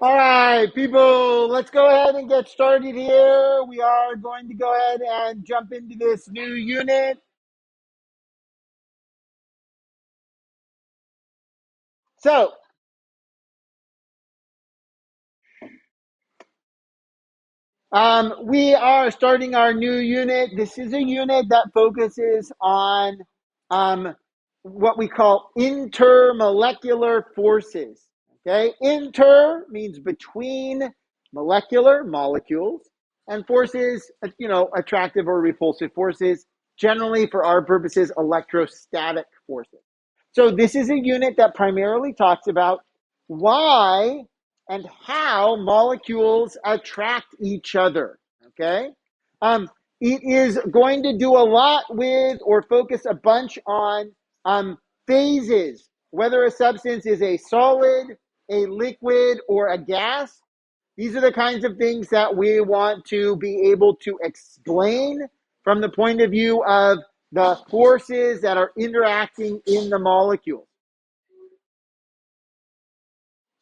All right, people, let's go ahead and get started here. We are going to go ahead and jump into this new unit. So, we are starting our new unit. This is a unit that focuses on what we call intermolecular forces. Okay, inter means between molecular molecules and forces, attractive or repulsive forces, generally for our purposes, electrostatic forces. So this is a unit that primarily talks about why and how molecules attract each other. Okay. It is going to do a lot with or focus a bunch on phases, whether a substance is a solid, a liquid, or a gas. These are the kinds of things that we want to be able to explain from the point of view of the forces that are interacting in the molecule.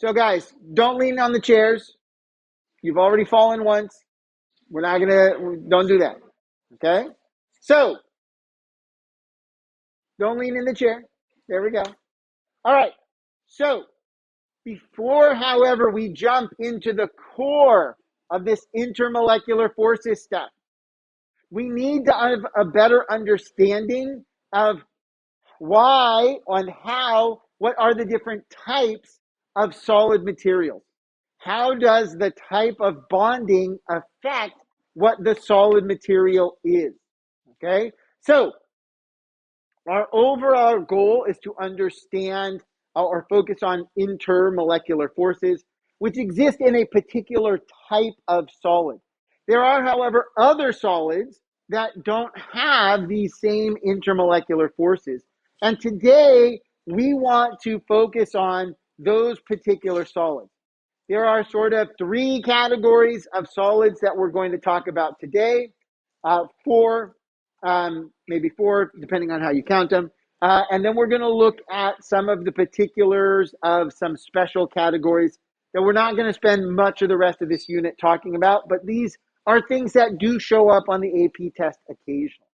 So guys, don't lean on the chairs. You've already fallen once. Don't do that. Okay? So, don't lean in the chair. There we go. All right. So, before, however, we jump into the core of this intermolecular forces stuff, we need to have a better understanding of why and how, what are the different types of solid materials? How does the type of bonding affect what the solid material is? Okay, so our overall goal is to understand or focus on intermolecular forces, which exist in a particular type of solid. There are, however, other solids that don't have these same intermolecular forces. And today, we want to focus on those particular solids. There are sort of three categories of solids that we're going to talk about today. Four, maybe four, depending on how you count them. And then we're going to look at some of the particulars of some special categories that we're not going to spend much of the rest of this unit talking about, but these are things that do show up on the AP test occasionally.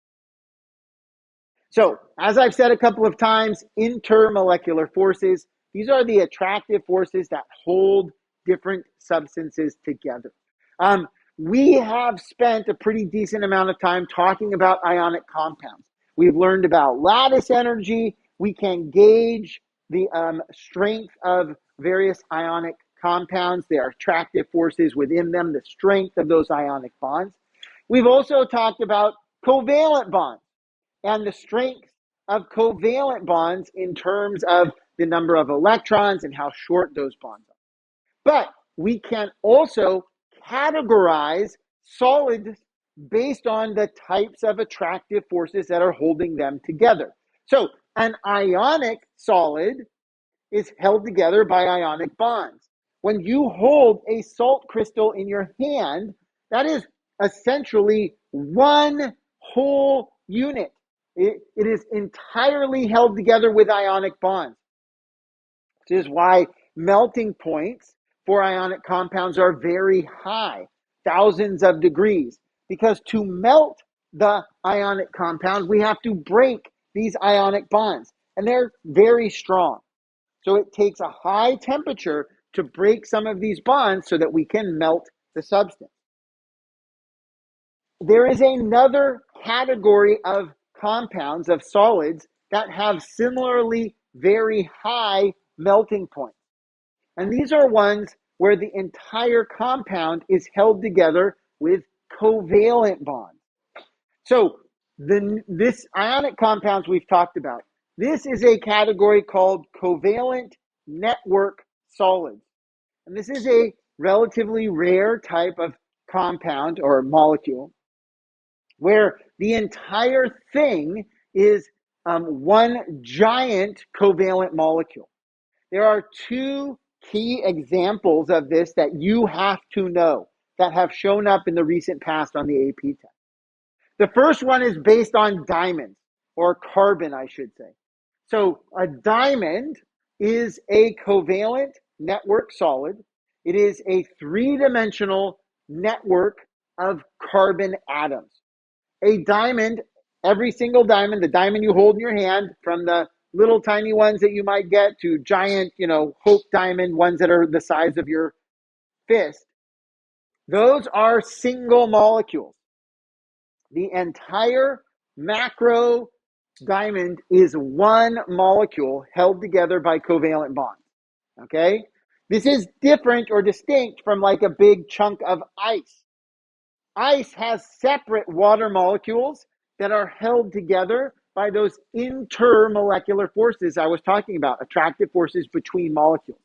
So, as I've said a couple of times, intermolecular forces, these are the attractive forces that hold different substances together. We have spent a pretty decent amount of time talking about ionic compounds. We've learned about lattice energy. We can gauge the strength of various ionic compounds, their attractive forces within them, the strength of those ionic bonds. We've also talked about covalent bonds and the strength of covalent bonds in terms of the number of electrons and how short those bonds are. But we can also categorize solids based on the types of attractive forces that are holding them together. So an ionic solid is held together by ionic bonds. When you hold a salt crystal in your hand, that is essentially one whole unit. It is entirely held together with ionic bonds. This is why melting points for ionic compounds are very high, thousands of degrees, because to melt the ionic compound, we have to break these ionic bonds, and they're very strong. So it takes a high temperature to break some of these bonds so that we can melt the substance. There is another category of compounds, of solids, that have similarly very high melting points. And these are ones where the entire compound is held together with covalent bonds. So this ionic compounds we've talked about, this is a category called covalent network solids. And this is a relatively rare type of compound or molecule where the entire thing is one giant covalent molecule. There are two key examples of this that you have to know that have shown up in the recent past on the AP test. The first one is based on diamonds, or carbon, I should say. So a diamond is a covalent network solid It is a three-dimensional network of carbon atoms. A diamond, every single diamond, the diamond you hold in your hand, from the little tiny ones that you might get to giant, Hope diamond, ones that are the size of your fist, those are single molecules. The entire macro diamond is one molecule held together by covalent bonds. Okay? This is different or distinct from like a big chunk of ice. Ice has separate water molecules that are held together by those intermolecular forces I was talking about, attractive forces between molecules.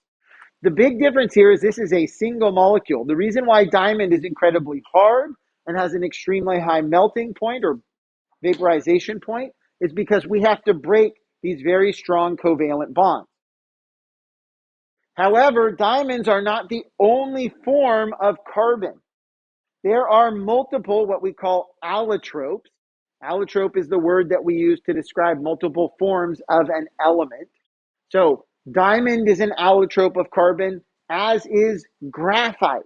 The big difference here is this is a single molecule. The reason why diamond is incredibly hard and has an extremely high melting point or vaporization point is because we have to break these very strong covalent bonds. However, diamonds are not the only form of carbon. There are multiple what we call allotropes. Allotrope is the word that we use to describe multiple forms of an element. So diamond is an allotrope of carbon, as is graphite.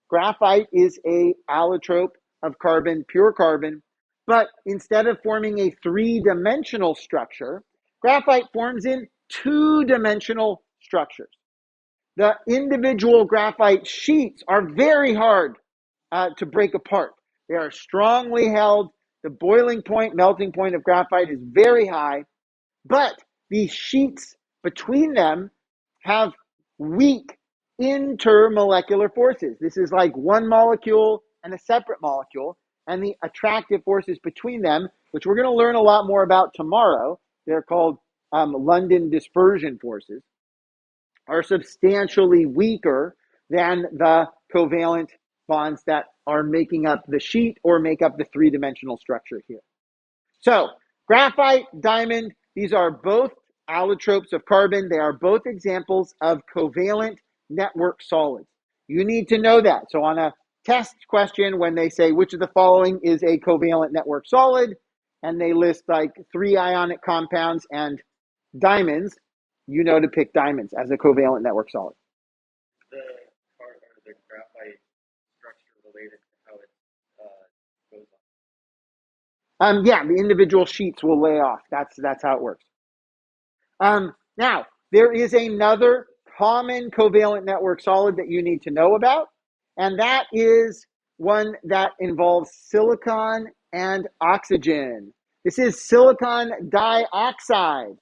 Graphite is a allotrope of carbon, pure carbon, but instead of forming a three-dimensional structure, graphite forms in two-dimensional structures. The individual graphite sheets are very hard to break apart. They are strongly held. The boiling point, melting point of graphite is very high, but these sheets between them have weak intermolecular forces. This is like one molecule and a separate molecule, and the attractive forces between them, which we're going to learn a lot more about tomorrow, they're called London dispersion forces, are substantially weaker than the covalent bonds that are making up the sheet or make up the three-dimensional structure here. So graphite, diamond, these are both allotropes of carbon. They are both examples of covalent network solids. You need to know that. So on a test question, when they say which of the following is a covalent network solid, and they list like 3 ionic compounds and diamonds, you know to pick diamonds as a covalent network solid. The graphite structure related to how it goes on? Yeah, the individual sheets will lay off. That's how it works. Now, there is another common covalent network solid that you need to know about, and that is one that involves silicon and oxygen. This is silicon dioxide.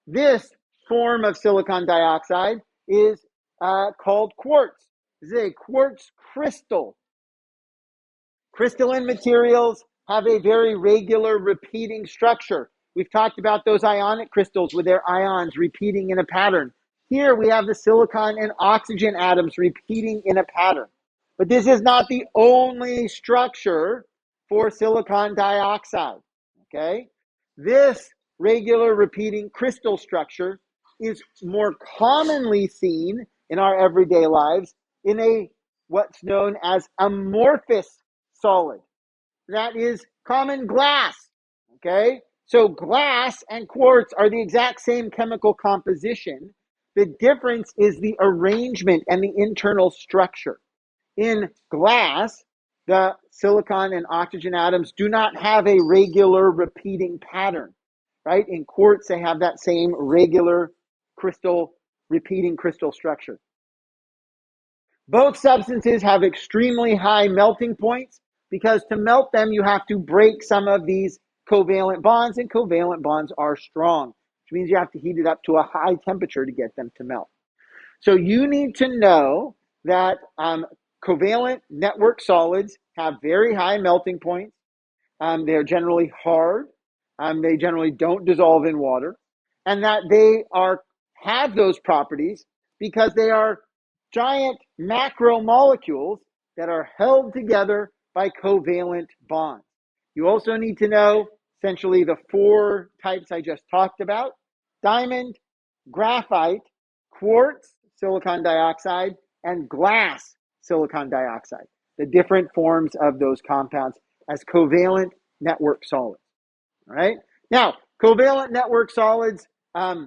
This form of silicon dioxide is called quartz. This is a quartz crystal. Crystalline materials have a very regular repeating structure. We've talked about those ionic crystals with their ions repeating in a pattern. Here we have the silicon and oxygen atoms repeating in a pattern. But this is not the only structure for silicon dioxide. Okay? This regular repeating crystal structure is more commonly seen in our everyday lives in a what's known as amorphous solid. That is common glass. Okay? So glass and quartz are the exact same chemical composition. The difference is the arrangement and the internal structure. In glass, the silicon and oxygen atoms do not have a regular repeating pattern, right? In quartz, they have that same regular repeating crystal structure. Both substances have extremely high melting points because to melt them, you have to break some of these covalent bonds, and covalent bonds are strong, which means you have to heat it up to a high temperature to get them to melt. So you need to know that covalent network solids have very high melting points. They're generally hard. They generally don't dissolve in water, and that they have those properties because they are giant macromolecules that are held together by covalent bonds. You also need to know essentially the 4 types I just talked about: diamond, graphite, quartz, silicon dioxide, and glass silicon dioxide, the different forms of those compounds as covalent network solids. All right. Now, covalent network solids are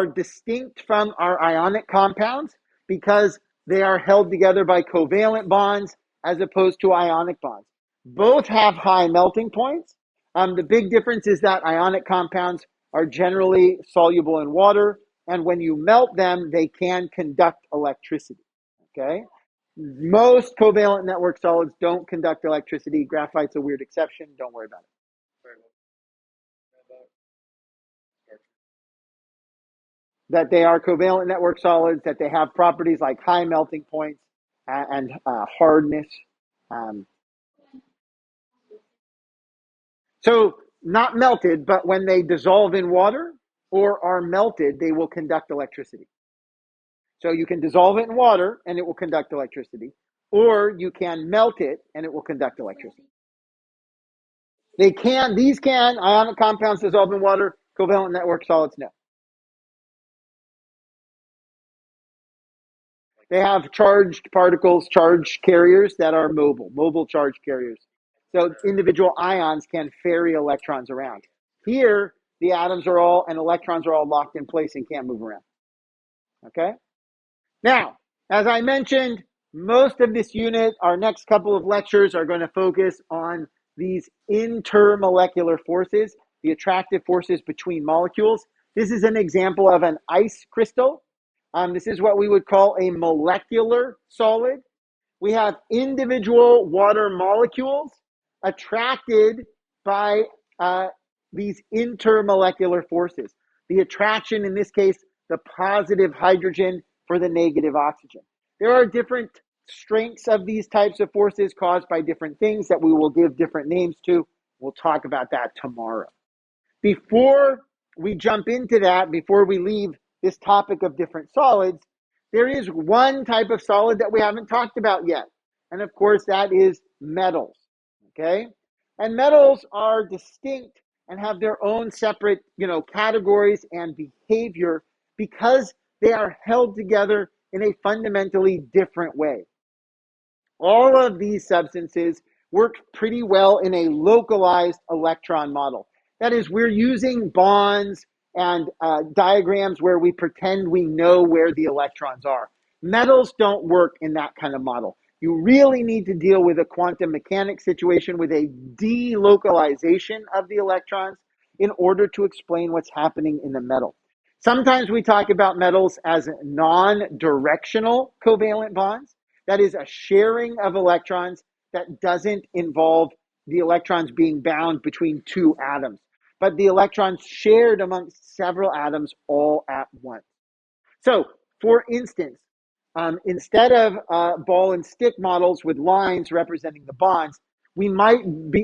distinct from our ionic compounds because they are held together by covalent bonds as opposed to ionic bonds. Both have high melting points. The big difference is that ionic compounds are generally soluble in water, and when you melt them, they can conduct electricity. Okay? Most covalent network solids don't conduct electricity. Graphite's a weird exception. Don't worry about it. That they are covalent network solids, that they have properties like high melting points and hardness. Um, so not melted, but when they dissolve in water or are melted, they will conduct electricity. So you can dissolve it in water and it will conduct electricity, or you can melt it and it will conduct electricity. These can, ionic compounds dissolve in water, covalent network solids no. They have charged particles, charged carriers that are mobile charge carriers. So individual ions can ferry electrons around. Here, the atoms are all, and electrons are all locked in place and can't move around. Okay? Now, as I mentioned, most of this unit, our next couple of lectures are going to focus on these intermolecular forces, the attractive forces between molecules. This is an example of an ice crystal. This is what we would call a molecular solid. We have individual water molecules attracted by these intermolecular forces. The attraction, in this case, the positive hydrogen for the negative oxygen. There are different strengths of these types of forces caused by different things that we will give different names to. We'll talk about that tomorrow. Before we jump into that, before we leave this topic of different solids, there is one type of solid that we haven't talked about yet. And of course, that is metals. Okay? And metals are distinct and have their own separate, categories and behavior because they are held together in a fundamentally different way. All of these substances work pretty well in a localized electron model. That is, we're using bonds and diagrams where we pretend we know where the electrons are. Metals don't work in that kind of model. You really need to deal with a quantum mechanics situation with a delocalization of the electrons in order to explain what's happening in the metal. Sometimes we talk about metals as non-directional covalent bonds. That is a sharing of electrons that doesn't involve the electrons being bound between two atoms, but the electrons shared amongst several atoms all at once. So, for instance, instead of ball and stick models with lines representing the bonds, we might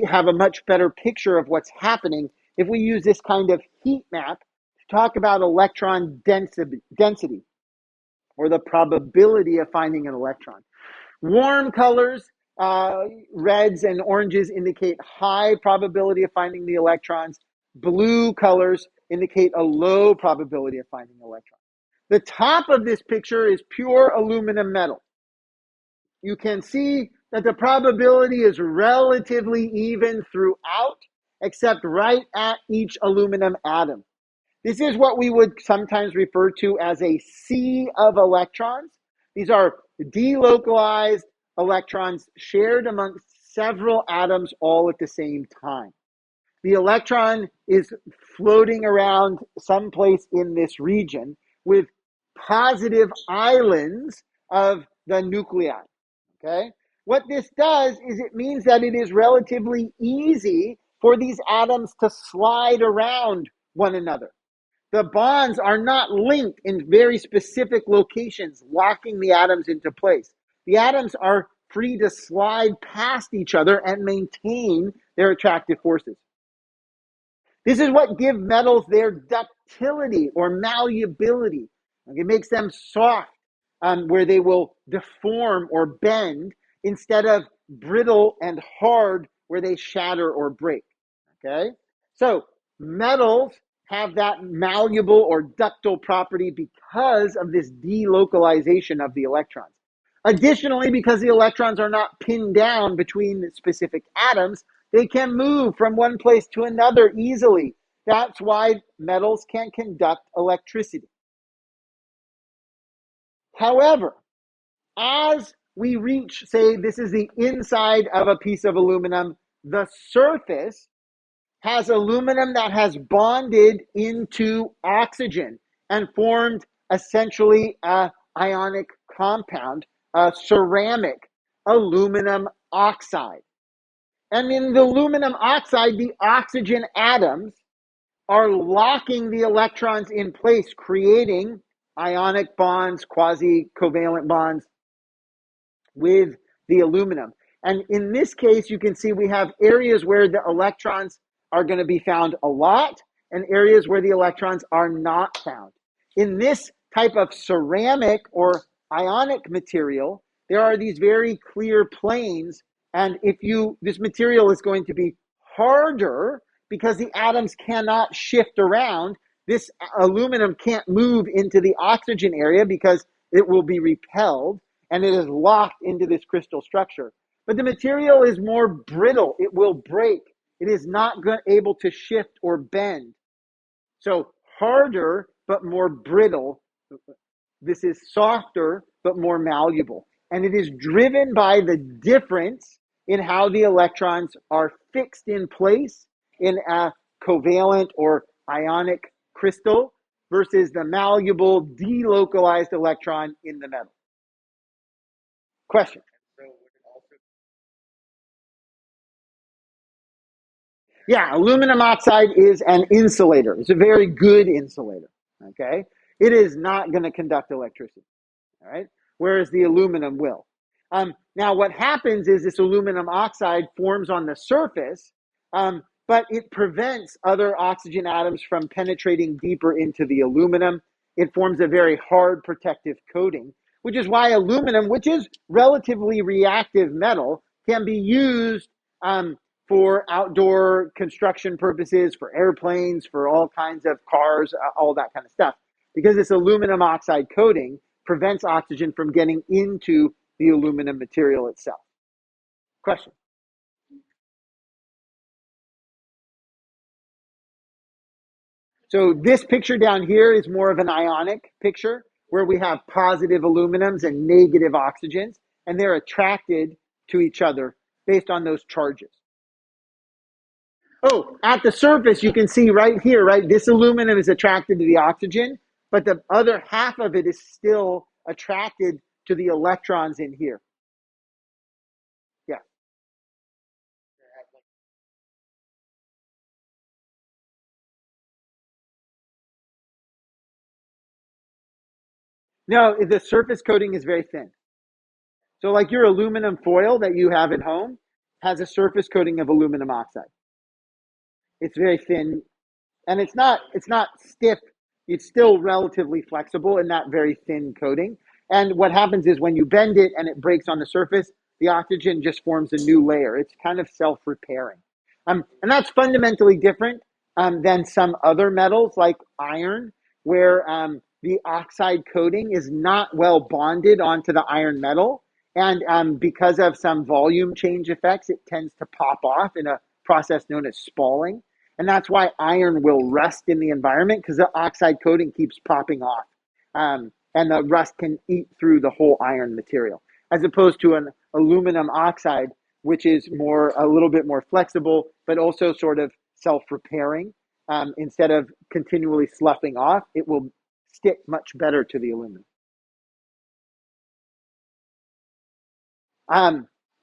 have a much better picture of what's happening if we use this kind of heat map to talk about electron density or the probability of finding an electron. Warm colors, reds and oranges, indicate high probability of finding the electrons. Blue colors indicate a low probability of finding electrons. The top of this picture is pure aluminum metal. You can see that the probability is relatively even throughout, except right at each aluminum atom. This is what we would sometimes refer to as a sea of electrons. These are delocalized electrons shared amongst several atoms all at the same time. The electron is floating around someplace in this region with positive islands of the nuclei. Okay? What this does is it means that it is relatively easy for these atoms to slide around one another. The bonds are not linked in very specific locations, locking the atoms into place. The atoms are free to slide past each other and maintain their attractive forces. This is what gives metals their ductility or malleability. It makes them soft, where they will deform or bend, instead of brittle and hard, where they shatter or break. Okay? So metals have that malleable or ductile property because of this delocalization of the electrons. Additionally, because the electrons are not pinned down between specific atoms, they can move from one place to another easily. That's why metals can conduct electricity. However, as we reach, say, this is the inside of a piece of aluminum, the surface has aluminum that has bonded into oxygen and formed essentially a ionic compound, a ceramic aluminum oxide. And in the aluminum oxide, the oxygen atoms are locking the electrons in place, creating ionic bonds, quasi-covalent bonds with the aluminum. And in this case, you can see we have areas where the electrons are going to be found a lot and areas where the electrons are not found. In this type of ceramic or ionic material, there are these very clear planes. And this material is going to be harder because the atoms cannot shift around. This aluminum can't move into the oxygen area because it will be repelled and it is locked into this crystal structure. But the material is more brittle. It will break. It is not able to shift or bend. So harder, but more brittle. This is softer, but more malleable. And it is driven by the difference in how the electrons are fixed in place in a covalent or ionic crystal versus the malleable, delocalized electron in the metal. Question. So would it also Yeah, aluminum oxide is an insulator. It's a very good insulator. Okay. It is not going to conduct electricity. All right. Whereas the aluminum will. Now, what happens is this aluminum oxide forms on the surface, but it prevents other oxygen atoms from penetrating deeper into the aluminum. It forms a very hard protective coating, which is why aluminum, which is relatively reactive metal, can be used for outdoor construction purposes, for airplanes, for all kinds of cars, all that kind of stuff. Because this aluminum oxide coating prevents oxygen from getting into the aluminum material itself. Question? So this picture down here is more of an ionic picture where we have positive aluminums and negative oxygens, and they're attracted to each other based on those charges. Oh, at the surface, you can see right here, right? This aluminum is attracted to the oxygen, but the other half of it is still attracted to the electrons in here. Yeah. have like No, the surface coating is very thin. So like your aluminum foil that you have at home has a surface coating of aluminum oxide. It's very thin and it's not stiff. It's still relatively flexible in that very thin coating. And what happens is when you bend it and it breaks on the surface, the oxygen just forms a new layer. It's kind of self-repairing. And that's fundamentally different than some other metals like iron, where the oxide coating is not well bonded onto the iron metal. And because of some volume change effects, it tends to pop off in a process known as spalling. And that's why iron will rust in the environment because the oxide coating keeps popping off. And the rust can eat through the whole iron material, as opposed to an aluminum oxide, which is a little bit more flexible, but also sort of self-repairing. Instead of continually sloughing off, it will stick much better to the aluminum.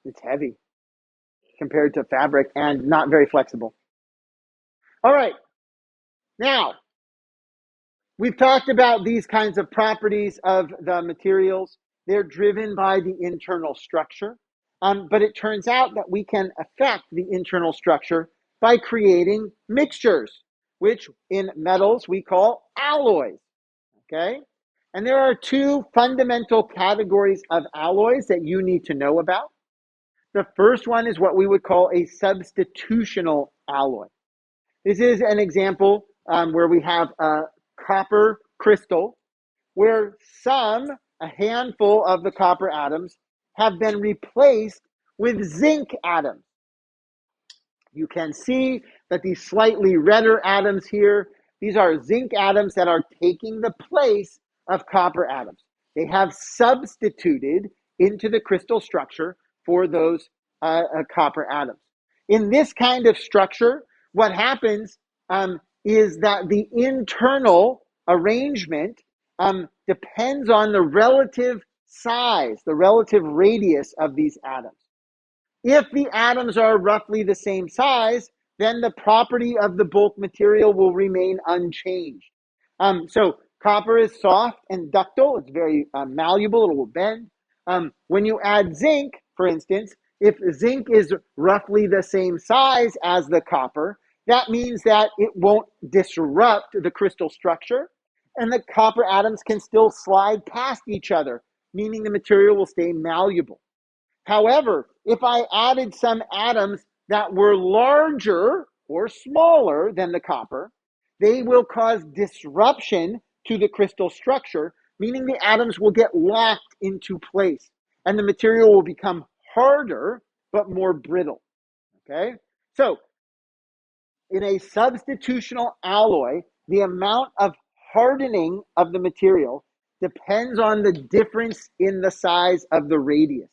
It's heavy compared to fabric and not very flexible. All right. Now, we've talked about these kinds of properties of the materials. They're driven by the internal structure. But it turns out that we can affect the internal structure by creating mixtures, which in metals we call alloys. Okay? And there are two fundamental categories of alloys that you need to know about. The first one is what we would call a substitutional alloy. This is an example where we have a copper crystal where a handful of the copper atoms have been replaced with zinc atoms. You can see that these slightly redder atoms here, these are zinc atoms that are taking the place of copper atoms. They have substituted into the crystal structure for those copper atoms. In this kind of structure, what happens is that the internal arrangement depends on the relative size, the relative radius of these atoms. If the atoms are roughly the same size, then the property of the bulk material will remain unchanged. So copper is soft and ductile. It's very malleable. It will bend. When you add zinc, for instance, if zinc is roughly the same size as the copper, that means that it won't disrupt the crystal structure, and the copper atoms can still slide past each other, meaning the material will stay malleable. However, if I added some atoms that were larger or smaller than the copper, they will cause disruption to the crystal structure, meaning the atoms will get locked into place and the material will become harder but more brittle. Okay? So, in a substitutional alloy, the amount of hardening of the material depends on the difference in the size of the radius.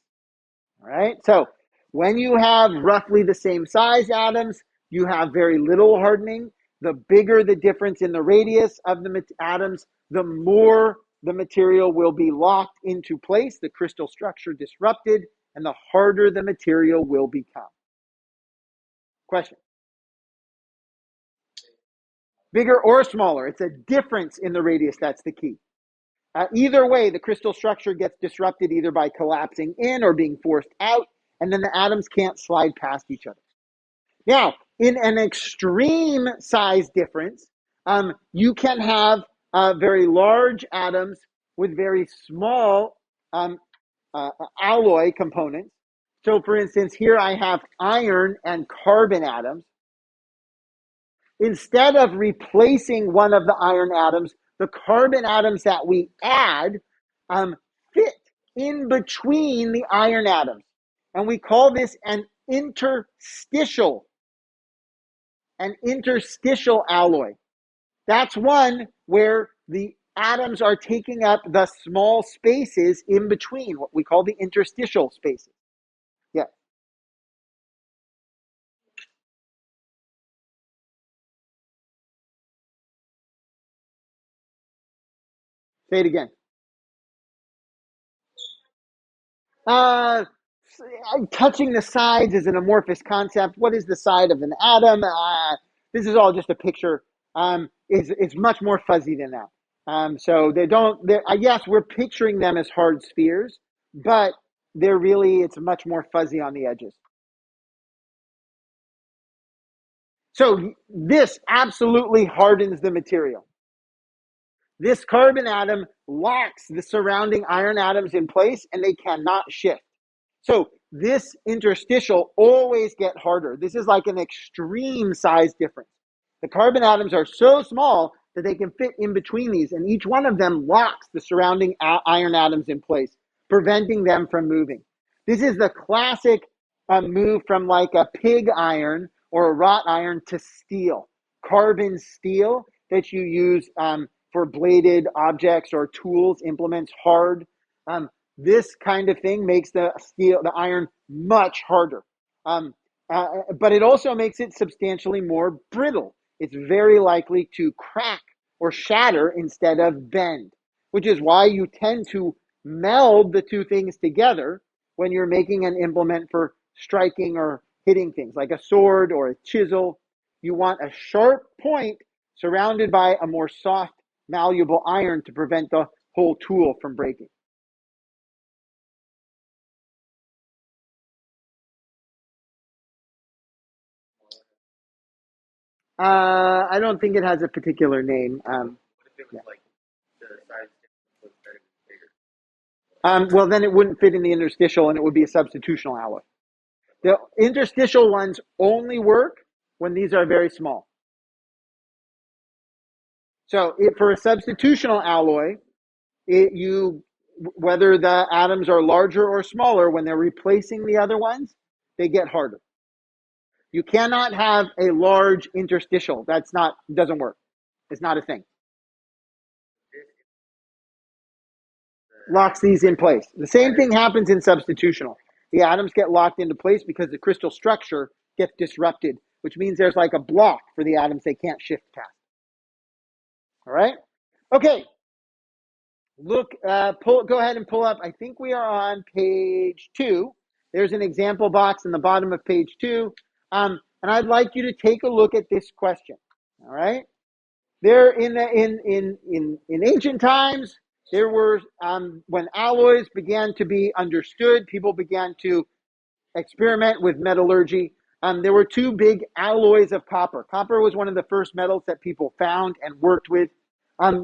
All right. So when you have roughly the same size atoms, you have very little hardening. The bigger the difference in the radius of the atoms, the more the material will be locked into place, the crystal structure disrupted, and the harder the material will become. Question? Bigger or smaller? It's a difference in the radius that's the key. Either way, the crystal structure gets disrupted either by collapsing in or being forced out, and then the atoms can't slide past each other. Now, in an extreme size difference, you can have very large atoms with very small alloy components. So, for instance, here I have iron and carbon atoms. Instead of replacing one of the iron atoms, the carbon atoms that we add fit in between the iron atoms. And we call this an interstitial alloy. That's one where the atoms are taking up the small spaces in between, what we call the interstitial spaces. Yeah. Say it again. Uh, Touching the sides is an amorphous concept. What is the side of an atom? This is all just a picture. It's much more fuzzy than that. So they don't. Yes, we're picturing them as hard spheres, but it's much more fuzzy on the edges. So this absolutely hardens the material. This carbon atom locks the surrounding iron atoms in place and they cannot shift. So this interstitial always get harder. This is like an extreme size difference. The carbon atoms are so small that they can fit in between these, and each one of them locks the surrounding iron atoms in place, preventing them from moving. This is the classic move from like a pig iron or a wrought iron to steel, carbon steel that you use for bladed objects or tools, implements, hard. This kind of thing makes the iron much harder. But it also makes it substantially more brittle. It's very likely to crack or shatter instead of bend, which is why you tend to meld the two things together when you're making an implement for striking or hitting things, like a sword or a chisel. You want a sharp point surrounded by a more soft, malleable iron to prevent the whole tool from breaking. I don't think it has a particular name. What if it was Yeah. like the size difference was that it was bigger? Well, then it wouldn't fit in the interstitial and it would be a substitutional alloy. The interstitial ones only work when these are very small. So for a substitutional alloy, whether the atoms are larger or smaller, when they're replacing the other ones, they get harder. You cannot have a large interstitial. Doesn't work. It's not a thing. This is locks these in place. The same thing happens in substitutional. The atoms get locked into place because the crystal structure gets disrupted, which means there's like a block for the atoms they can't shift past. All right? Okay. Look, go ahead and pull up. I think we are on page 2. There's an example box in the bottom of page 2. And I'd like you to take a look at this question. All right? There in ancient times, there were when alloys began to be understood, people began to experiment with metallurgy. There were 2 big alloys of copper. Copper was one of the first metals that people found and worked with.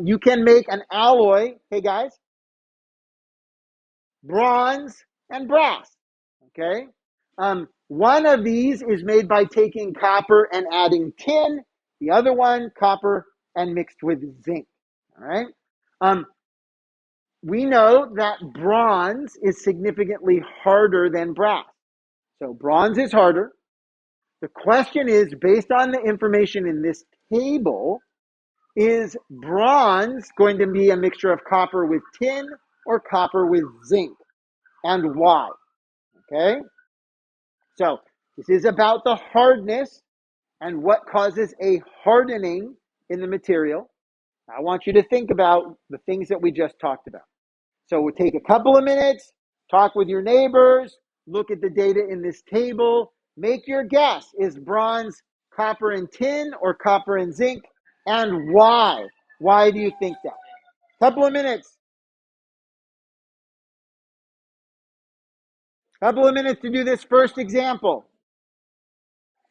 You can make an alloy, hey guys, bronze and brass. Okay. One of these is made by taking copper and adding tin. The other one, copper and mixed with zinc. All right. We know that bronze is significantly harder than brass. So bronze is harder. The question is, based on the information in this table, is bronze going to be a mixture of copper with tin or copper with zinc? And why? Okay? So this is about the hardness and what causes a hardening in the material. I want you to think about the things that we just talked about. So we'll take a couple of minutes, talk with your neighbors, look at the data in this table, make your guess. Is bronze copper and tin or copper and zinc? And why? Why do you think that? Couple of minutes. Couple of minutes to do this first example.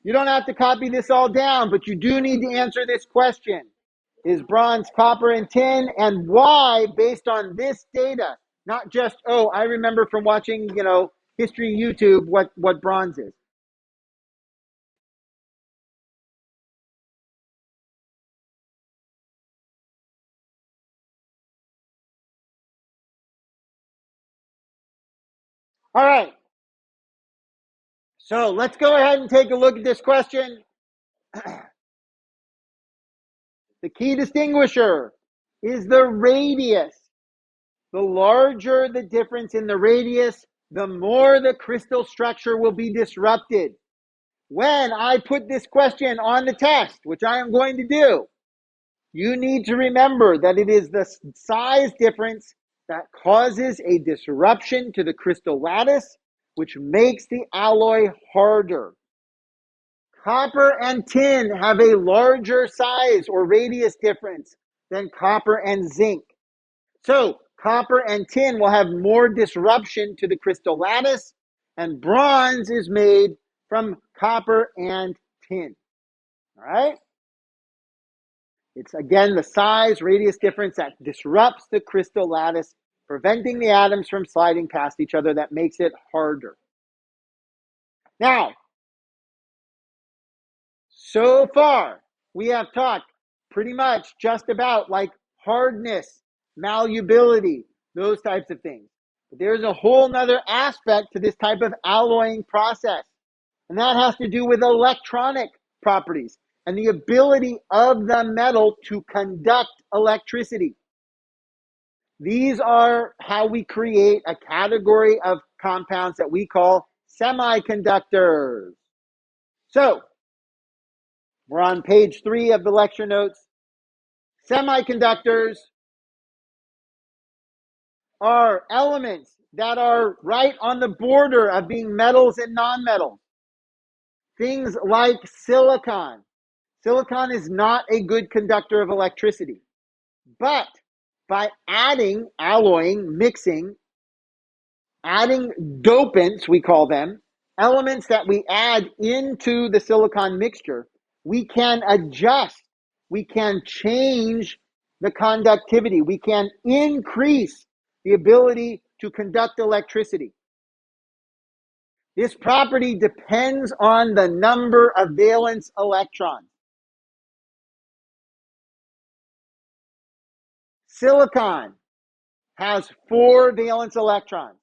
You don't have to copy this all down, but you do need to answer this question. Is bronze copper and tin? And why, based on this data? Not just, oh, I remember from watching, history YouTube what bronze is. All right. So let's go ahead and take a look at this question. The key distinguisher is the radius. The larger the difference in the radius, the more the crystal structure will be disrupted. When I put this question on the test, which I am going to do, you need to remember that it is the size difference that causes a disruption to the crystal lattice, which makes the alloy harder. Copper and tin have a larger size or radius difference than copper and zinc. So copper and tin will have more disruption to the crystal lattice, and bronze is made from copper and tin. All right? It's again the size radius difference that disrupts the crystal lattice, preventing the atoms from sliding past each other. That makes it harder. Now, so far, we have talked pretty much just about like hardness, malleability, those types of things. But there's a whole nother aspect to this type of alloying process, and that has to do with electronic properties and the ability of the metal to conduct electricity. These are how we create a category of compounds that we call semiconductors. So, we're on page 3 of the lecture notes. Semiconductors are elements that are right on the border of being metals and nonmetals. Things like silicon. Silicon is not a good conductor of electricity. But by adding, alloying, mixing, adding dopants, we call them, elements that we add into the silicon mixture, we can adjust, we can change the conductivity, we can increase the ability to conduct electricity. This property depends on the number of valence electrons. Silicon has 4 valence electrons.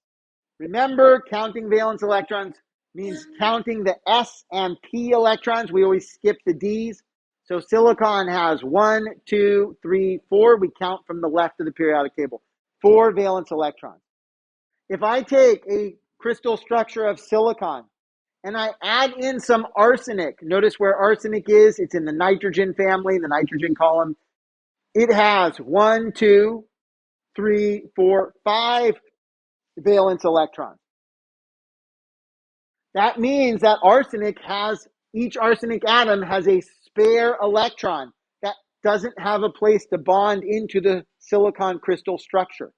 Remember, counting valence electrons means counting the S and P electrons. We always skip the D's. So silicon has 1, 2, 3, 4. We count from the left of the periodic table. 4 valence electrons. If I take a crystal structure of silicon and I add in some arsenic, notice where arsenic is. It's in the nitrogen family, the nitrogen column. It has 1, 2, 3, 4, 5 valence electrons. That means that each arsenic atom has a spare electron that doesn't have a place to bond into the silicon crystal structure.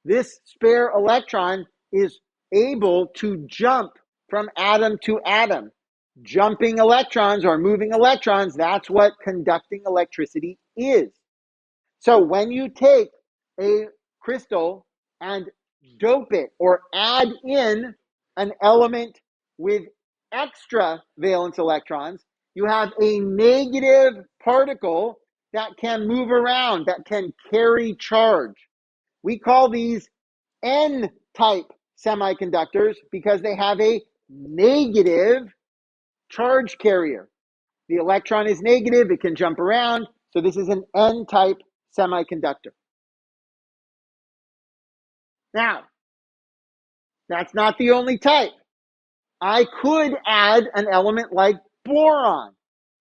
This spare electron is able to jump from atom to atom. Jumping electrons or moving electrons, that's what conducting electricity is. So when you take a crystal and dope it or add in an element with extra valence electrons, you have a negative particle that can move around, that can carry charge. We call these N-type semiconductors because they have a negative charge carrier. The electron is negative, it can jump around, so this is an N-type semiconductor. Now, that's not the only type. I could add an element like boron.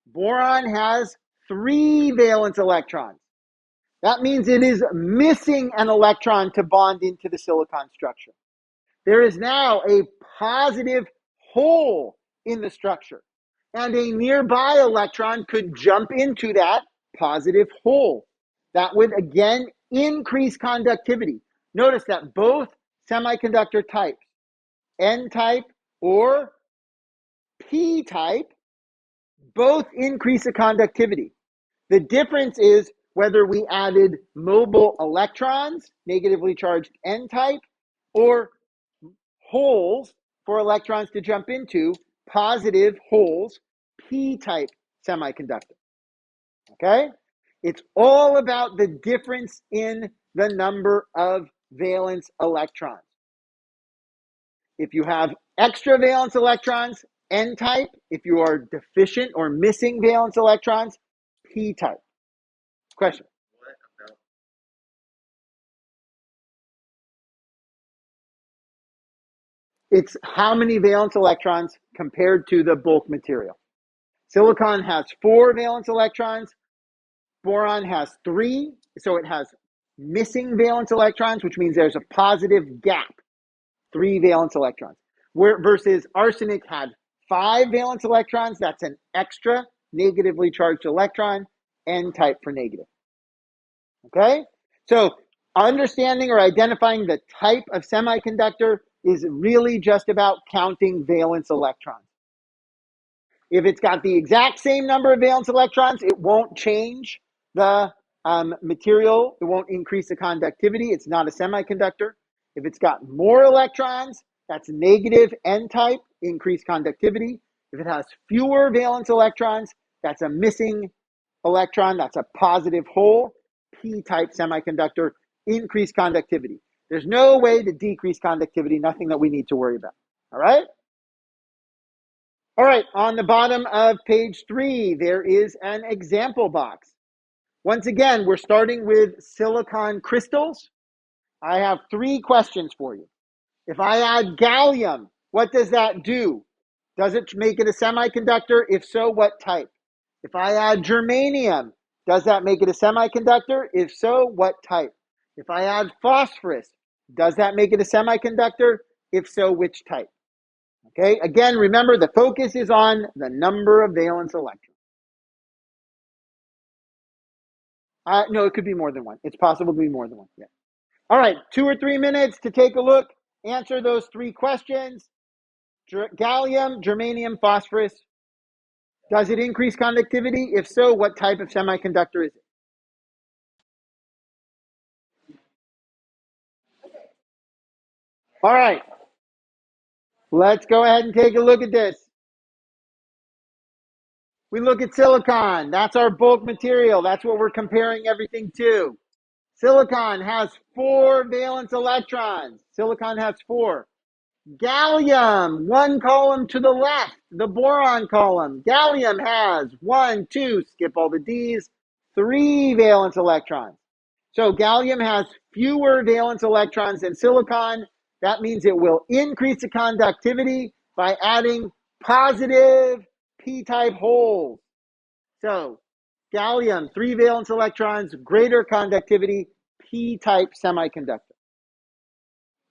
Boron has 3 valence electrons. That means it is missing an electron to bond into the silicon structure. There is now a positive hole in the structure, and a nearby electron could jump into that positive hole. That would again increase conductivity. Notice that both semiconductor types, N-type or P-type, both increase the conductivity. The difference is whether we added mobile electrons, negatively charged N-type, or holes for electrons to jump into, positive holes, P-type semiconductor. Okay? It's all about the difference in the number of valence electrons. If you have extra valence electrons, N-type. If you are deficient or missing valence electrons, P-type. Question? What about It's how many valence electrons compared to the bulk material. Silicon has 4 valence electrons. Boron has 3, so it has missing valence electrons, which means there's a positive gap, 3 valence electrons. Versus arsenic had 5 valence electrons, that's an extra negatively charged electron, N-type for negative. Okay? So understanding or identifying the type of semiconductor is really just about counting valence electrons. If it's got the exact same number of valence electrons, it won't change the material. It won't increase the conductivity. It's not a semiconductor. If it's got more electrons, that's negative N-type, increased conductivity. If it has fewer valence electrons, that's a missing electron. That's a positive hole, P-type semiconductor, increased conductivity. There's no way to decrease conductivity, nothing that we need to worry about. All right? All right, on the bottom of page 3, there is an example box. Once again, we're starting with silicon crystals. I have 3 questions for you. If I add gallium, what does that do? Does it make it a semiconductor? If so, what type? If I add germanium, does that make it a semiconductor? If so, what type? If I add phosphorus, does that make it a semiconductor? If so, which type? Okay, again, remember the focus is on the number of valence electrons. No, it could be more than one. It's possible to be more than one. Yeah. All right, 2 or 3 minutes to take a look, answer those 3 questions. Gallium, germanium, phosphorus. Does it increase conductivity? If so, what type of semiconductor is it? All right, let's go ahead and take a look at this. We look at silicon. That's our bulk material. That's what we're comparing everything to. Silicon has 4 valence electrons. Silicon has 4. Gallium, 1 column to the left, the boron column. Gallium has 1, 2, skip all the D's, 3 valence electrons. So gallium has fewer valence electrons than silicon. That means it will increase the conductivity by adding positive p-type holes. So gallium, 3 valence electrons, greater conductivity, p-type semiconductor.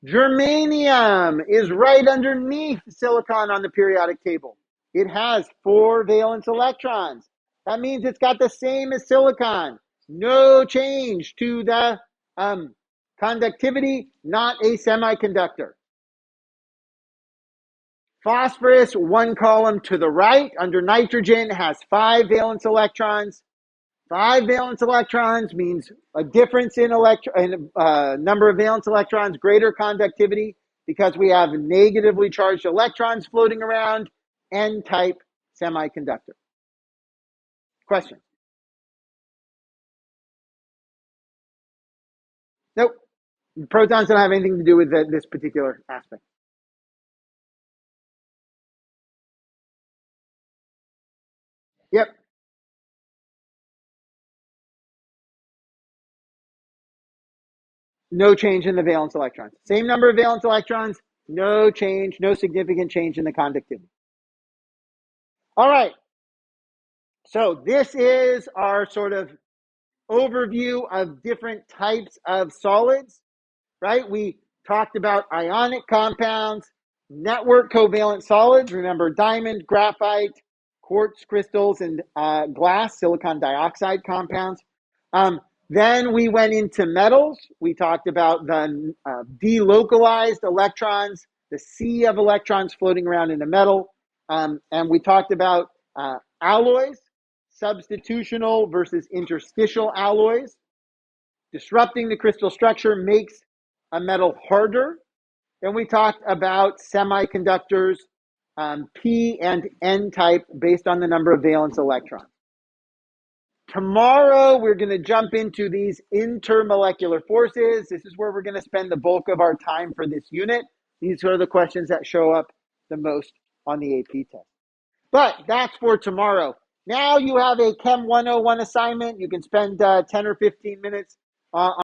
Germanium is right underneath silicon on the periodic table. It has 4 valence electrons. That means it's got the same as silicon. No change to the conductivity, not a semiconductor. Phosphorus, 1 column to the right, under nitrogen, has 5 valence electrons. 5 valence electrons means a difference in number of valence electrons, greater conductivity, because we have negatively charged electrons floating around, N-type semiconductor. Question? Nope. Protons don't have anything to do with this particular aspect. Yep. No change in the valence electrons. Same number of valence electrons, no change, no significant change in the conductivity. All right. So this is our sort of overview of different types of solids, right? We talked about ionic compounds, network covalent solids. Remember diamond, graphite, quartz crystals, and glass, silicon dioxide compounds. Then we went into metals. We talked about the delocalized electrons, the sea of electrons floating around in a metal. And we talked about alloys, substitutional versus interstitial alloys. Disrupting the crystal structure makes a metal harder. Then we talked about semiconductors, P and N type, based on the number of valence electrons. Tomorrow, we're going to jump into these intermolecular forces. This is where we're going to spend the bulk of our time for this unit. These are the questions that show up the most on the AP test. But that's for tomorrow. Now you have a Chem 101 assignment. You can spend 10 or 15 minutes